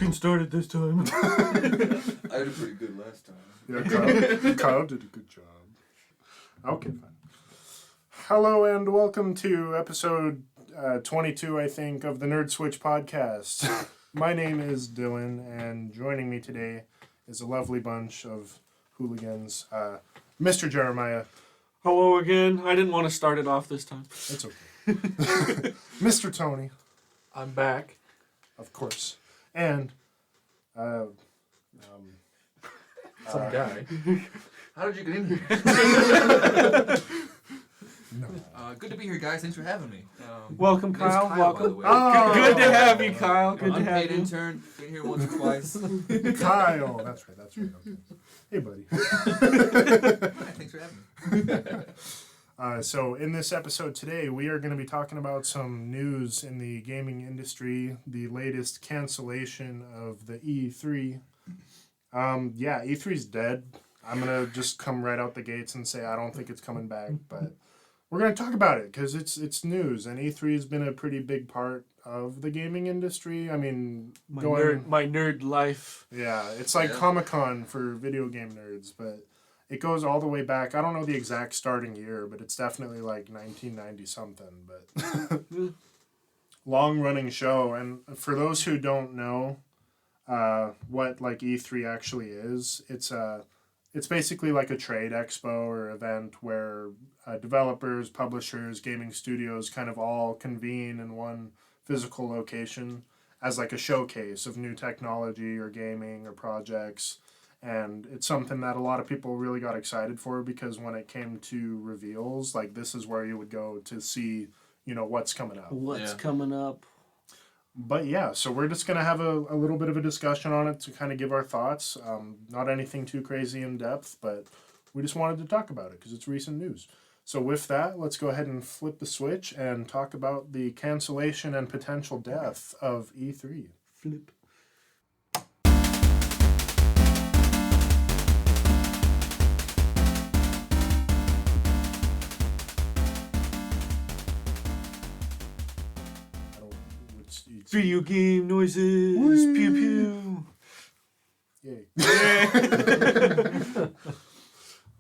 can start it this time. I did pretty good last time. Yeah, Kyle did a good job. Okay, fine. Hello and welcome to episode 22, I think, of the Nerd Switch podcast. My name is Dylan, and joining me today is a lovely bunch of hooligans. Mr. Jeremiah. Hello again. I didn't want to start it off this time. It's okay. Mr. Tony. I'm back. Of course. And some guy. How did you get in here? no. Good to be here, guys. Thanks for having me. Welcome, my name's Kyle. Kyle, Welcome. by the way. Oh. Good to have you, Kyle. Good to have Unpaid you. intern. Been here once or twice. Kyle. That's right. Okay. Hey, buddy. Thanks for having me. So in this episode today, we are going to be talking about some news in the gaming industry, the latest cancellation of the E3. E3's dead. I'm going to just come right out the gates and say I don't think it's coming back, but we're going to talk about it because it's news, and E3 has been a pretty big part of the gaming industry. I mean, my nerd life. Yeah, it's like Comic-Con for video game nerds, but it goes all the way back. I don't know the exact starting year, but it's definitely like 1990 something. But long running show, and for those who don't know, what like E3 actually is, it's basically like a trade expo or event where developers, publishers, gaming studios kind of all convene in one physical location as like a showcase of new technology or gaming or projects. And it's something that a lot of people really got excited for because when it came to reveals, like this is where you would go to see, what's coming up. What's coming up? But yeah, so we're just going to have a little bit of a discussion on it to kind of give our thoughts. Not anything too crazy in depth, but we just wanted to talk about it because it's recent news. So with that, let's go ahead and flip the switch and talk about the cancellation and potential death of E3. Flip. Video game noises. Woo! Pew pew. Yay.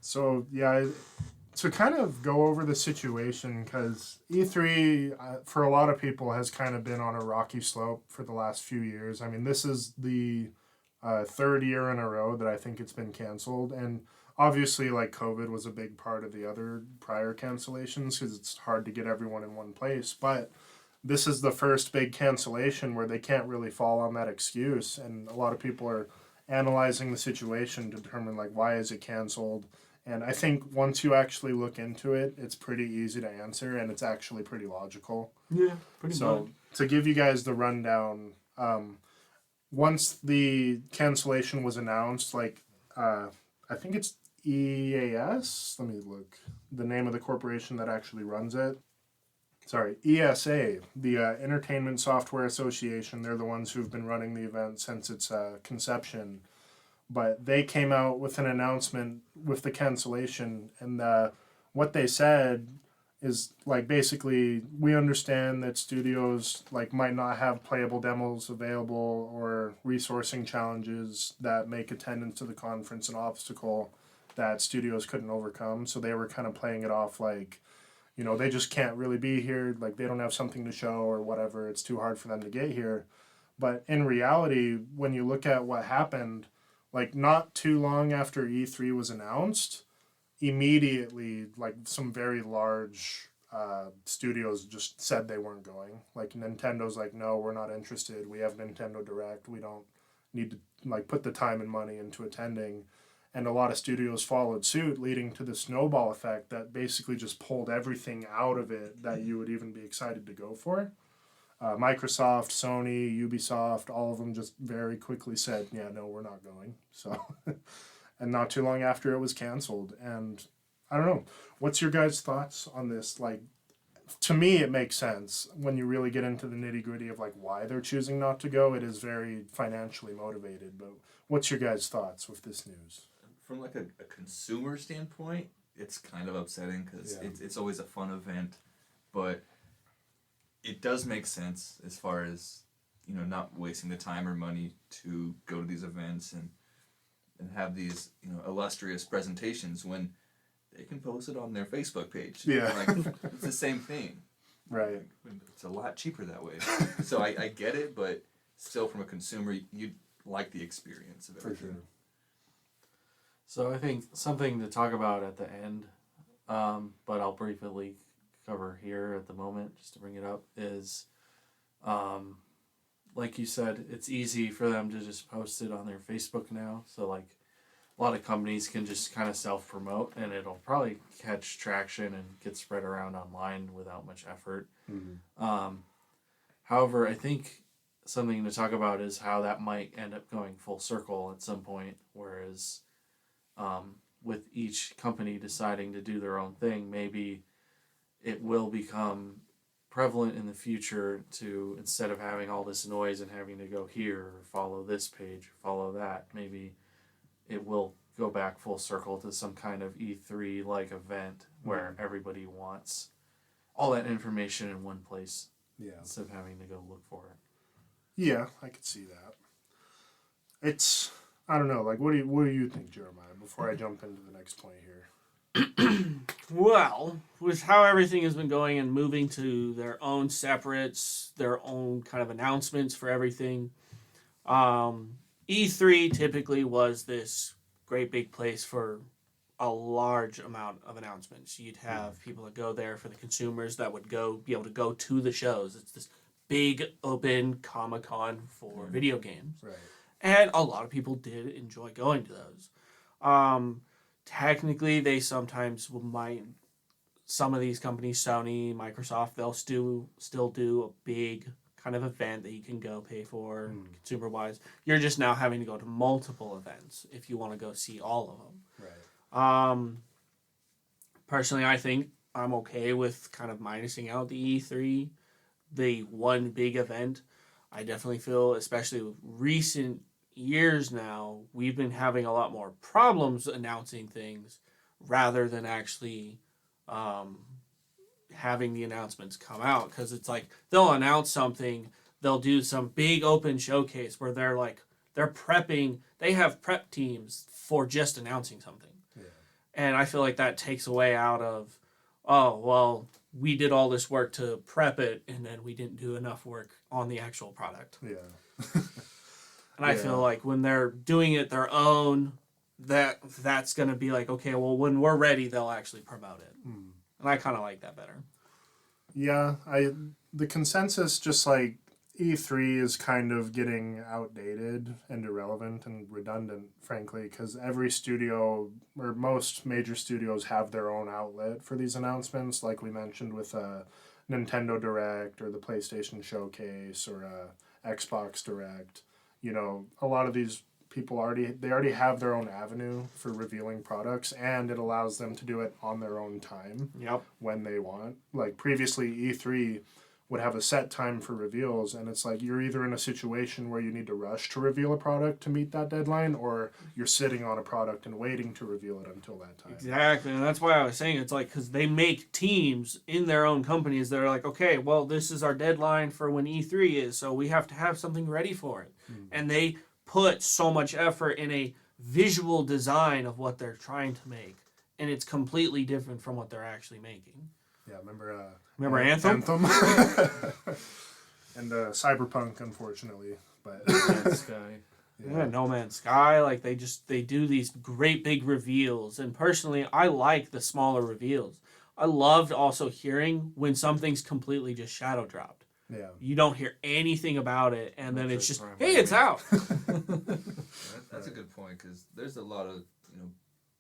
So, to kind of go over the situation, because E3, for a lot of people, has kind of been on a rocky slope for the last few years. I mean, this is the third year in a row that I think it's been canceled. And obviously, like, COVID was a big part of the other prior cancellations because it's hard to get everyone in one place. But this is the first big cancellation where they can't really fall on that excuse. And a lot of people are analyzing the situation to determine, like, why is it canceled? And I think once you actually look into it, it's pretty easy to answer, and it's actually pretty logical. Yeah, pretty much. So, to give you guys the rundown, once the cancellation was announced, I think it's EAS. Let me look. The name of the corporation that actually runs it. Sorry, ESA, the Entertainment Software Association. They're the ones who've been running the event since its conception. But they came out with an announcement with the cancellation, and what they said is, like, basically, we understand that studios, like, might not have playable demos available or resourcing challenges that make attendance to the conference an obstacle that studios couldn't overcome. So they were kind of playing it off like, they just can't really be here, like, they don't have something to show or whatever, it's too hard for them to get here. But in reality, when you look at what happened, like, not too long after E3 was announced, immediately, like, some very large studios just said they weren't going. Like, Nintendo's like, no, we're not interested. We have Nintendo Direct. We don't need to, like, put the time and money into attending. And a lot of studios followed suit, leading to the snowball effect that basically just pulled everything out of it that you would even be excited to go for. Microsoft, Sony, Ubisoft, all of them just very quickly said, yeah, no, we're not going. So, and not too long after it was canceled. And I don't know, what's your guys' thoughts on this? Like, to me, it makes sense when you really get into the nitty gritty of like why they're choosing not to go. It is very financially motivated, but what's your guys' thoughts with this news? From like a consumer standpoint, it's kind of upsetting because it's always a fun event, but it does make sense as far as not wasting the time or money to go to these events and have these, illustrious presentations when they can post it on their Facebook page. Yeah. Like, it's the same thing. Right. It's a lot cheaper that way. So I get it, but still from a consumer, you'd like the experience of everything. For sure. So I think something to talk about at the end, but I'll briefly cover here at the moment, just to bring it up, is, like you said, it's easy for them to just post it on their Facebook now. So like a lot of companies can just kind of self-promote, and it'll probably catch traction and get spread around online without much effort. Mm-hmm. However, I think something to talk about is how that might end up going full circle at some point, whereas with each company deciding to do their own thing, maybe it will become prevalent in the future to, instead of having all this noise and having to go here or follow this page or follow that, maybe it will go back full circle to some kind of E3 like event where everybody wants all that information in one place, instead of having to go look for it. Yeah, I could see that. It's, I don't know, like what do you think, Jeremiah, before I jump into the next point here? Well, with how everything has been going and moving to their own separates, their own kind of announcements for everything, E3 typically was this great big place for a large amount of announcements. You'd have people that go there for the consumers that would be able to go to the shows. It's this big open Comic-Con for video games. Right. And a lot of people did enjoy going to those. Technically, they sometimes some of these companies, Sony, Microsoft, they'll still do a big kind of event that you can go pay for consumer-wise. You're just now having to go to multiple events if you want to go see all of them. Right. Personally, I think I'm okay with kind of minusing out the E3, the one big event. I definitely feel, especially with recent years now, we've been having a lot more problems announcing things rather than actually having the announcements come out, because it's like they'll announce something, they'll do some big open showcase where they're prepping, they have prep teams for just announcing something. Yeah. And I feel like that takes away out of, oh, well, we did all this work to prep it and then we didn't do enough work on the actual product. Yeah. And I feel like when they're doing it their own, that's going to be like, okay, well, when we're ready, they'll actually promote it. And I kind of like that better. Yeah, the consensus, just like E3 is kind of getting outdated and irrelevant and redundant, frankly, because every studio or most major studios have their own outlet for these announcements, like we mentioned with Nintendo Direct or the PlayStation Showcase or Xbox Direct. A lot of these people already have their own avenue for revealing products, and it allows them to do it on their own time. Yep. When they want. Like previously, E3 would have a set time for reveals, and it's like you're either in a situation where you need to rush to reveal a product to meet that deadline, or you're sitting on a product and waiting to reveal it until that time. Exactly, and that's why I was saying it's like, because they make teams in their own companies that are like, okay, well, this is our deadline for when E3 is, so we have to have something ready for it. And they put so much effort in a visual design of what they're trying to make, and it's completely different from what they're actually making. Yeah, remember Anthem? And Cyberpunk, unfortunately, but No Man's Sky. Yeah, No Man's Sky, like they do these great big reveals, and personally, I like the smaller reveals. I loved also hearing when something's completely just shadow dropped. Yeah. You don't hear anything about it, and then That's it's just, right. hey, it's out. That's a good point, because there's a lot of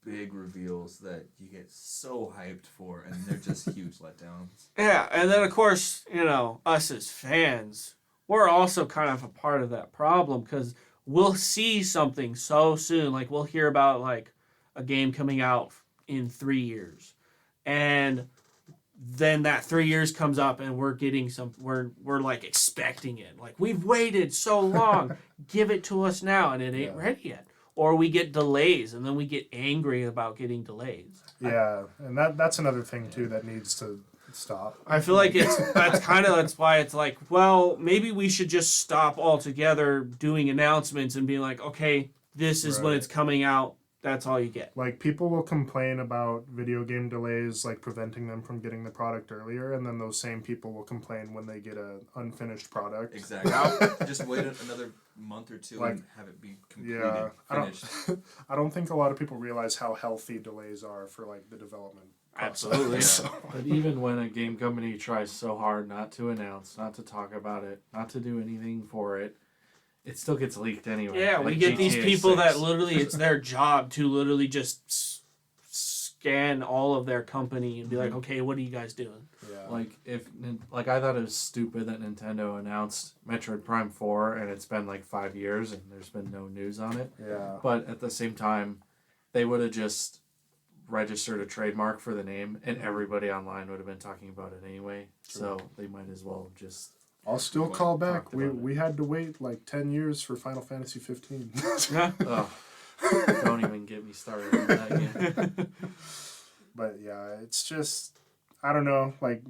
big reveals that you get so hyped for, and they're just huge letdowns. Yeah, and then of course, us as fans, we're also kind of a part of that problem, because we'll see something so soon. Like we'll hear about like a game coming out in 3 years, and then that 3 years comes up and we're getting we're like expecting it. Like, we've waited so long, give it to us now, and it ain't ready yet. Or we get delays and then we get angry about getting delays. Yeah, and that's another thing too that needs to Stop. I feel like that's why it's like, well, maybe we should just stop altogether doing announcements and being like, okay, this is when Right. it's coming out. That's all you get. Like, people will complain about video game delays, like preventing them from getting the product earlier, and then those same people will complain when they get a unfinished product. Exactly. Just wait another month or two and have it be completed, finished. I don't think a lot of people realize how healthy delays are for like the development process. Absolutely. So, But even when a game company tries so hard not to announce, not to talk about it, not to do anything for it, it still gets leaked anyway. Yeah, we Like get these GTA people 6. that literally it's their job to literally just scan all of their company and be like, okay, what are you guys doing? yeah. Like I thought it was stupid that Nintendo announced Metroid Prime 4 and it's been like 5 years and there's been no news on it. Yeah. But at the same time, they would have just registered a trademark for the name and everybody online would have been talking about it anyway. True. So they might as well just I'll still call back. Talked about We had to wait like 10 years for Final Fantasy 15. Yeah. don't even get me started on that again. But yeah, it's just, I don't know, like,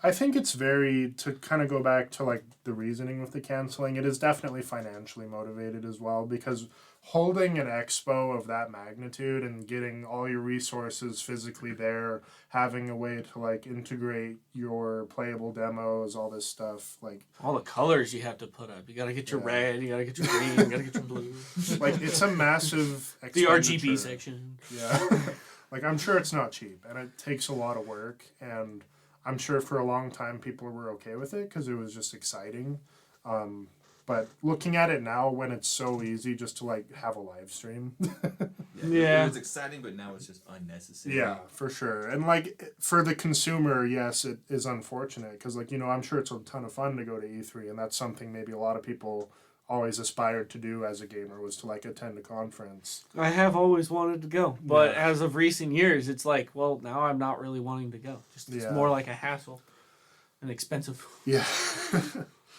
I think it's very, to kind of go back to like the reasoning with the canceling, it is definitely financially motivated as well, because holding an expo of that magnitude and getting all your resources physically there, having a way to like integrate your playable demos, all this stuff, like All the colors you have to put up. You gotta get your Yeah. red, you gotta get your green, you gotta get your blue. like it's a massive The RGB expenditure. section. Yeah. Like, I'm sure it's not cheap, and it takes a lot of work, and I'm sure for a long time people were okay with it because it was just exciting. But looking at it now, when it's so easy just to like have a live stream, Yeah. It was exciting, but now it's just unnecessary. yeah, for sure. And like for the consumer, yes, it is unfortunate because like, you know, I'm sure it's a ton of fun to go to E3, and that's something maybe a lot of people always aspired to do as a gamer, was to like attend a conference. I have always wanted to go, but Yeah. as of recent years, it's like, well, now I'm not really wanting to go. Just it's Yeah. more like a hassle and expensive. Yeah.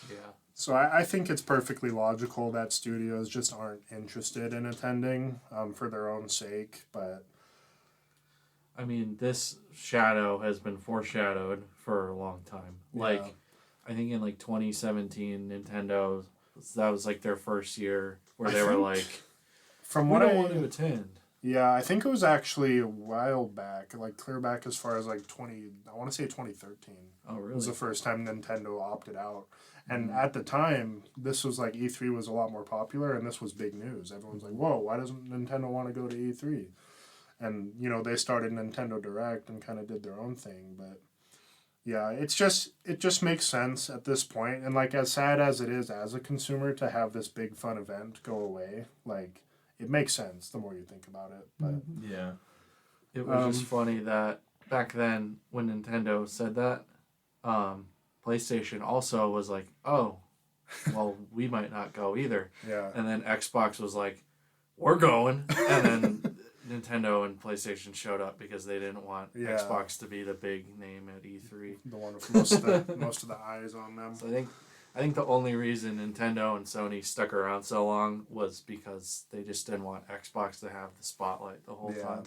Yeah. So I think it's perfectly logical that studios just aren't interested in attending for their own sake. But I mean, this shadow has been foreshadowed for a long time. Like, Yeah. I think in like 2017, Nintendo, that was like their first year where I they were think like, from we what don't I want to attend. yeah, I think it was actually a while back, like clear back as far as like I want to say 2013 Oh, was really? the first time Nintendo opted out. And at the time, this was like E3 was a lot more popular, and this was big news. Everyone's like, "Whoa, why doesn't Nintendo want to go to E3?" And you know, they started Nintendo Direct and kind of did their own thing. But yeah, it just makes sense at this point. And like, as sad as it is as a consumer to have this big fun event go away, like it makes sense the more you think about it. But Yeah. It was just funny that back then when Nintendo said that, PlayStation also was like, oh, well, we might not go either. yeah, And then Xbox was like, we're going. And then Nintendo and PlayStation showed up because they didn't want Yeah. Xbox to be the big name at E3. the one with most of the eyes on them. So I think the only reason Nintendo and Sony stuck around so long was because they just didn't want Xbox to have the spotlight the whole Yeah. time.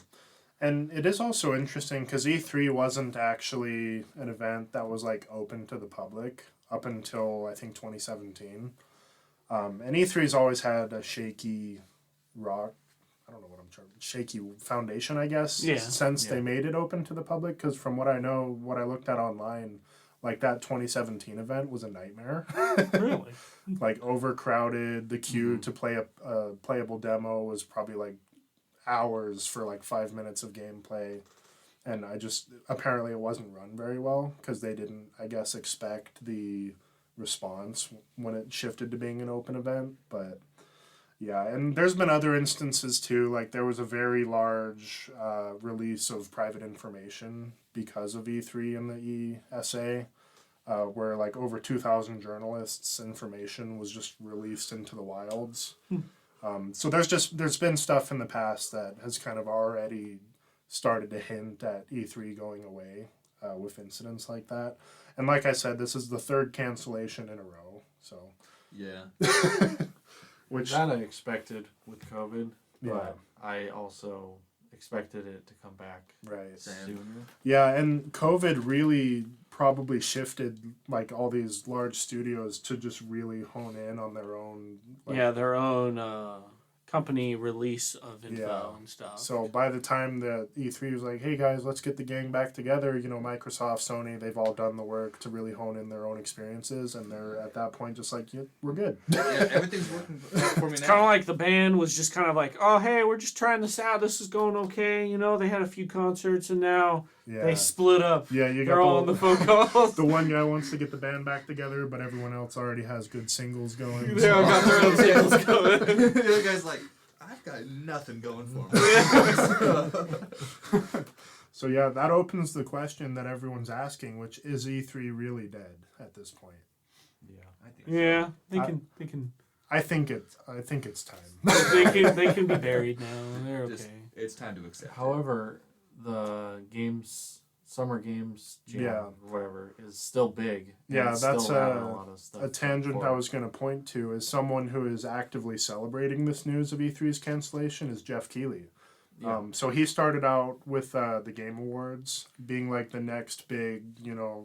And it is also interesting because E3 wasn't actually an event that was like open to the public up until I think 2017. And E3's always had a shaky shaky foundation, I guess, Yeah. since Yeah. they made it open to the public. Because from what I know, what I looked at online, like that 2017 event was a nightmare. Really? Like overcrowded. The queue to play a playable demo was probably like hours for like 5 minutes of gameplay, and apparently it wasn't run very well because they didn't, I guess, expect the response when it shifted to being an open event. But yeah, and there's been other instances too, like there was a very large release of private information because of E3 and the ESA, where like over 2,000 journalists' information was just released into the wilds. So there's been stuff in the past that has kind of already started to hint at E3 going away with incidents like that. And like I said, this is the third cancellation in a row. So Yeah. which That I expected with COVID, Yeah. but I also expected it to come back Right. sooner. Yeah, and COVID really probably shifted like all these large studios to just really hone in on their own. Like, Yeah, their own company release of info Yeah. and stuff. So by the time that E3 was like, hey guys, let's get the gang back together, you know, Microsoft, Sony, they've all done the work to really hone in their own experiences, and they're at that point just like, yeah, we're good. Yeah, everything's working for me It's now. kind of like the band was just kind of like, oh, hey, we're just trying this out. This is going okay. You know, they had a few concerts and now Yeah. they split up. Yeah, you They're got all on the phone calls. the one guy wants to get the band back together, but everyone else already has good singles going. They all got their own singles going. The other guy's like, I've got nothing going for me. So yeah, that opens the question that everyone's asking, which is E3 really dead at this point? Yeah. I think Yeah, they I- can I think it's time. they can be buried now. They're okay. It's time to accept. However, the summer games jam, Yeah. or whatever, is still big. and Yeah, it's that's still having a lot of stuff A tangent for I it. was going to point to is someone who is actively celebrating this news of E3's cancellation is Jeff Keighley. Yeah. So he started out with the Game Awards being like the next big,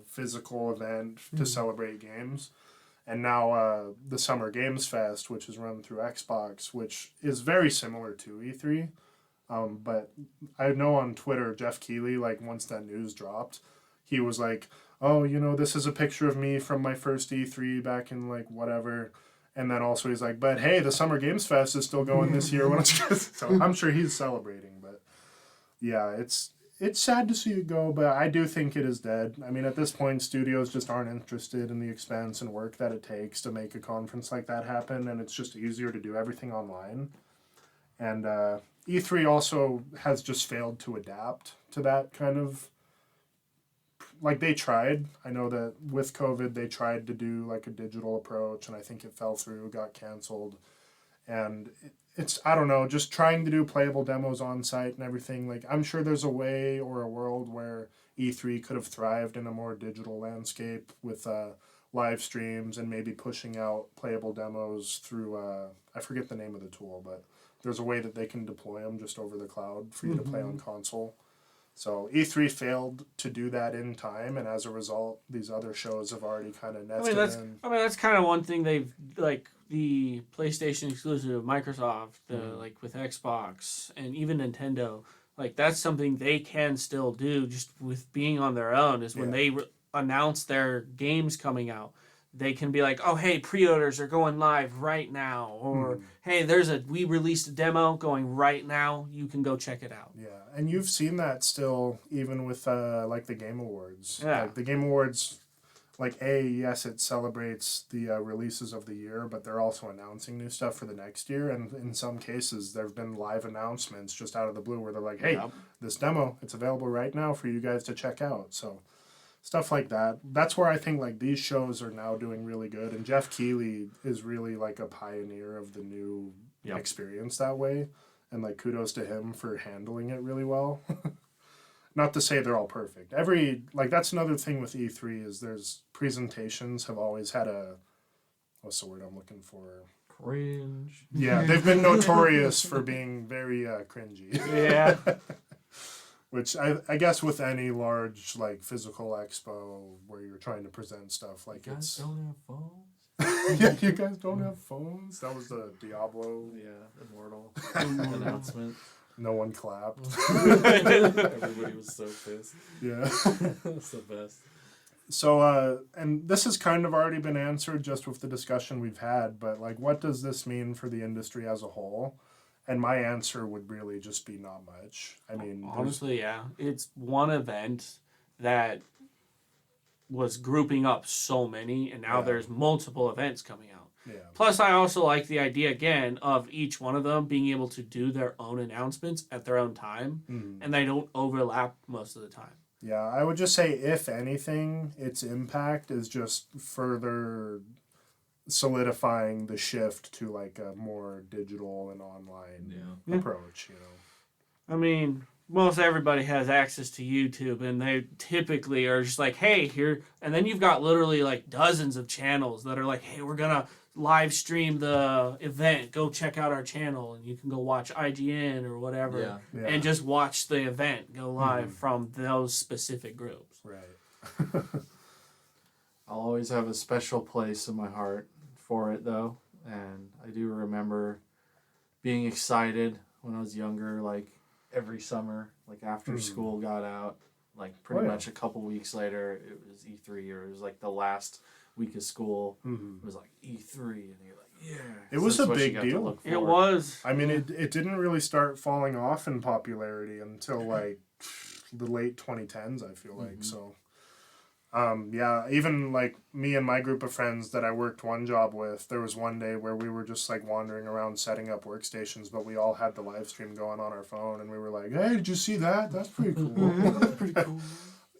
physical event to celebrate games. And now the Summer Games Fest, which is run through Xbox, which is very similar to E3. But I know on Twitter, Jeff Keighley, like once that news dropped, he was like, oh, this is a picture of me from my first E3 back in like whatever. And then also he's like, but hey, the Summer Games Fest is still going this year. Why don't you guys? So I'm sure he's celebrating. But yeah, it's sad to see it go, but I do think it is dead. I mean, at this point, studios just aren't interested in the expense and work that it takes to make a conference like that happen, and it's just easier to do everything online. And E3 also has just failed to adapt to that kind of... Like, they tried. I know that with COVID, they tried to do, like, a digital approach, and I think it fell through, got canceled. And it's, I don't know, just trying to do playable demos on site and everything. Like, I'm sure there's a way or a world where E3 could have thrived in a more digital landscape with live streams and maybe pushing out playable demos through, I forget the name of the tool, but there's a way that they can deploy them just over the cloud for you to play on console. So E3 failed to do that in time, and as a result, these other shows have already kind of nested in. That's kind of one thing they've like the PlayStation exclusive of Microsoft, like with Xbox and even Nintendo. Like that's something they can still do just with being on their own. Is when they announce their games coming out, they can be like, oh hey, pre-orders are going live right now, or hey, we released a demo going right now. You can go check it out. Yeah, and you've seen that still even with like the Game Awards. Yeah. Like the Game Awards, like yes, it celebrates the releases of the year, but they're also announcing new stuff for the next year. And in some cases, there have been live announcements just out of the blue where they're like, hey, this demo, it's available right now for you guys to check out. So stuff like that. That's where I think like these shows are now doing really good. And Jeff Keighley is really like a pioneer of the new experience that way. And like kudos to him for handling it really well. Not to say they're all perfect. That's another thing with E3 is there's presentations have always had what's the word I'm looking for? Cringe. Yeah, they've been notorious for being very cringy. Yeah. Which I guess with any large like physical expo where you're trying to present stuff like You guys it's don't have phones? yeah, you guys don't have phones. That was the Diablo. Yeah, Immortal announcement. No one clapped. Everybody was so pissed. Yeah. That's the best. So and this has kind of already been answered just with the discussion we've had, but like what does this mean for the industry as a whole? And my answer would really just be not much. I mean, honestly, yeah, it's one event that was grouping up so many, and now there's multiple events coming out. yeah. Plus, I also like the idea again of each one of them being able to do their own announcements at their own time, and they don't overlap most of the time. Yeah, I would just say if anything, its impact is just further solidifying the shift to like a more digital and online approach, I mean, most everybody has access to YouTube, and they typically are just like, hey, here, and then you've got literally like dozens of channels that are like, hey, we're gonna live stream the event, go check out our channel, and you can go watch IGN or whatever, Yeah. Yeah. and just watch the event go live from those specific groups. Right. I'll always have a special place in my heart for it, though. And I do remember being excited when I was younger, like every summer, like after school got out, like pretty much a couple weeks later, it was E3, or it was like the last week of school. It was like E3, and you're like, yeah. It was that's a what you big got to deal. look It for. was. I mean, it didn't really start falling off in popularity until like the late 2010s, I feel like. So, yeah, even like me and my group of friends that I worked one job with, there was one day where we were just like wandering around setting up workstations, but we all had the live stream going on our phone, and we were like, hey, did you see that? That's pretty cool. That's pretty cool.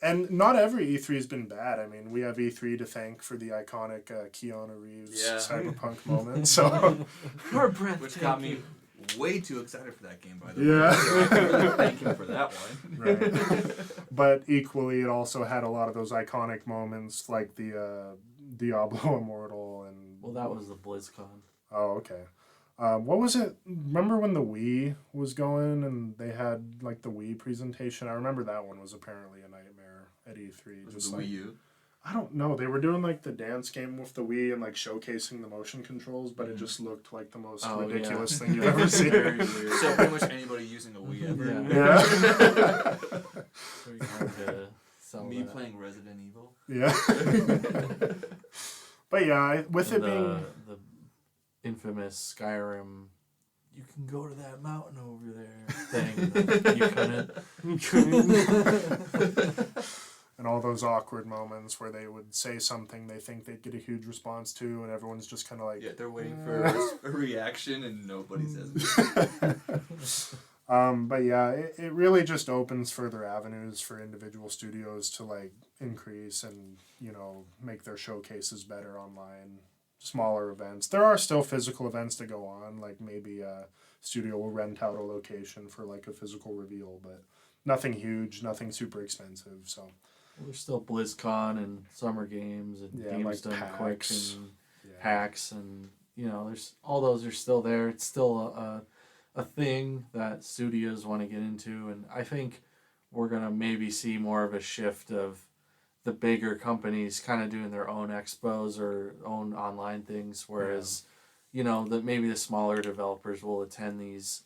And not every E3 has been bad. I mean, we have E3 to thank for the iconic Keanu Reeves Yeah. cyberpunk moment. So, Which got me way too excited for that game, by the Yeah. way. So I can really thank him for that one. right. But equally, it also had a lot of those iconic moments, like the Diablo Immortal and. Well, that was the BlizzCon. Oh, okay. What was it? Remember when the Wii was going and they had like the Wii presentation? I remember that one was apparently a nightmare at E3. Was Just it the like, Wii U? I don't know. They were doing like the dance game with the Wii and like showcasing the motion controls, but it just looked like the most Oh, ridiculous yeah. thing you've ever seen. Very weird. So pretty much anybody using a Wii ever. Yeah. Yeah. Very hard to sell Me that. playing Resident Evil. Yeah. But yeah, with it the, being. the infamous Skyrim, you can go to that mountain over there thing. You couldn't. And all those awkward moments where they would say something they think they'd get a huge response to, and everyone's just kind of like. Yeah, they're waiting for a reaction and nobody says anything. But yeah, it really just opens further avenues for individual studios to like increase and, you know, make their showcases better online. Smaller events. There are still physical events to go on, like maybe a studio will rent out a location for like a physical reveal, but nothing huge, nothing super expensive. So There's still BlizzCon and Summer Games and Yeah, Games like Done Quick PAX. and yeah. hacks, and you know, there's all those are still there. It's still a thing that studios want to get into, and I think we're gonna maybe see more of a shift of the bigger companies kind of doing their own expos or own online things, whereas you know that maybe the smaller developers will attend these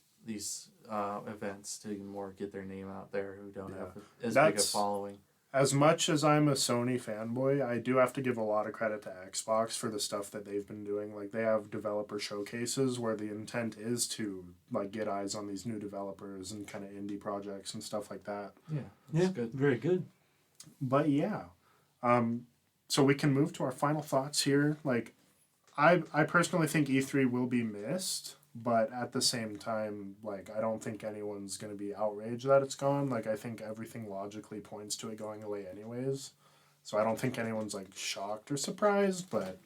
events to more get their name out there who don't have as big a That's- following. As much as I'm a Sony fanboy, I do have to give a lot of credit to Xbox for the stuff that they've been doing. Like they have developer showcases where the intent is to like get eyes on these new developers and kind of indie projects and stuff like that. Yeah, that's good. Very good. But yeah, so we can move to our final thoughts here. Like, I personally think E3 will be missed, but at the same time, like I don't think anyone's gonna be outraged that it's gone. Like I think everything logically points to it going away anyways. So I don't think anyone's like shocked or surprised. But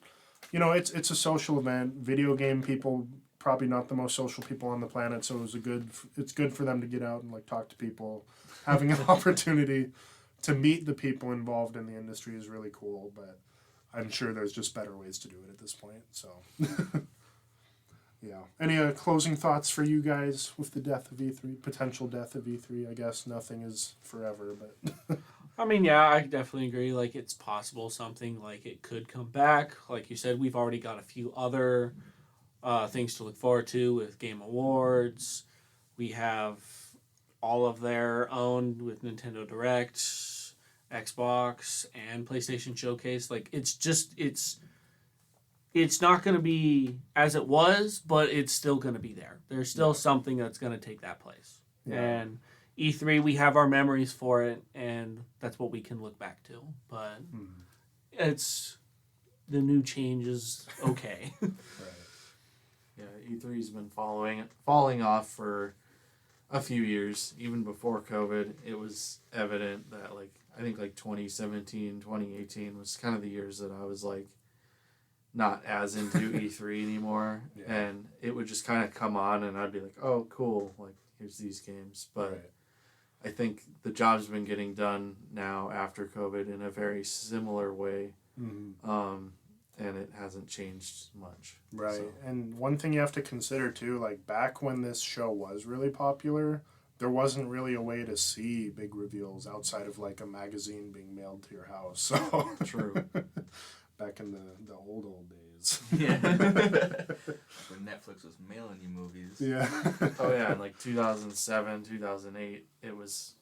you know, it's a social event. Video game people probably not the most social people on the planet, so it's good for them to get out and like talk to people. Having an opportunity to meet the people involved in the industry is really cool, but I'm sure there's just better ways to do it at this point. So, yeah. Any closing thoughts for you guys with the death of E3, potential death of E3? I guess nothing is forever, but I mean, yeah, I definitely agree. Like, it's possible something like it could come back. Like you said, we've already got a few other things to look forward to with Game Awards. We have all of their own with Nintendo Direct, Xbox, and PlayStation Showcase. Like, it's not going to be as it was, but it's still going to be there. There's still something that's going to take that place. Yeah. And E3, we have our memories for it, and that's what we can look back to. But it's the new change is okay. right. Yeah, E3's been falling off for a few years. Even before COVID, it was evident that like I think like 2017, 2018 was kind of the years that I was like not as into E3 anymore. Yeah. And it would just kind of come on and I'd be like, oh, cool, like here's these games. But Right. I think the job's been getting done now after COVID in a very similar way. Mm-hmm. and it hasn't changed much. Right. So, And one thing you have to consider too, like back when this show was really popular, there wasn't really a way to see big reveals outside of like a magazine being mailed to your house. So true. back in the old days. Yeah. When Netflix was mailing you movies. Yeah. Oh yeah, in like 2007, 2008, it was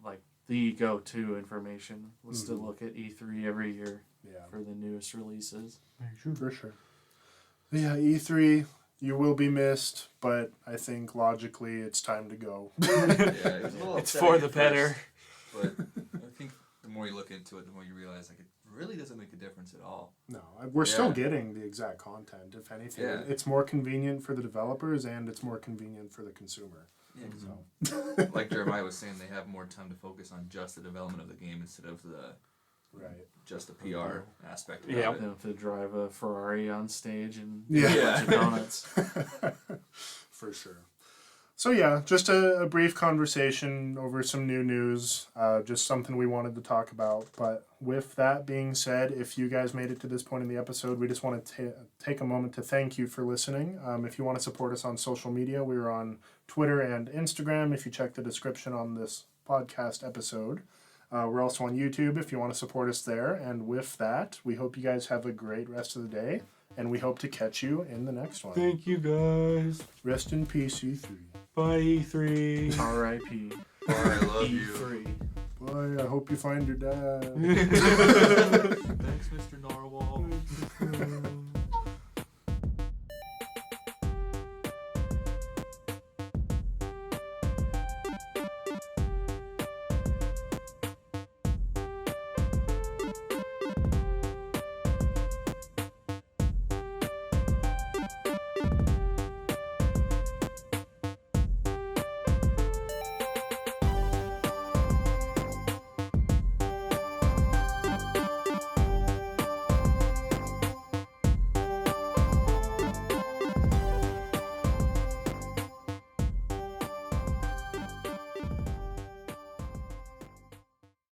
like the go-to information was to look at E3 every year Yeah. for the newest releases. For sure. Yeah, E3, you will be missed, but I think logically it's time to go. Yeah, it was a little It's upsetting for the at better. first, but I think the more you look into it, the more you realize like it really doesn't make a difference at all. No, we're still Yeah. getting the exact content. If anything, Yeah. it's more convenient for the developers and it's more convenient for the consumer. Yeah, 'cause So, like Jeremiah was saying, they have more time to focus on just the development of the game instead of right. just the PR aspect of Yeah. it. You know, to drive a Ferrari on stage and Yeah. eat a bunch of donuts. For sure. So yeah, just a brief conversation over some new news, just something we wanted to talk about. But with that being said, if you guys made it to this point in the episode, we just want to take a moment to thank you for listening. If you want to support us on social media, we're on Twitter and Instagram. If you check the description on this podcast episode, we're also on YouTube if you want to support us there. And with that, we hope you guys have a great rest of the day, and we hope to catch you in the next one. Thank you guys. Rest in peace, E3. Bye, E3. R.I.P. Or I love you. E3. Bye, I hope you find your dad. Thanks, Mr. Narwhal.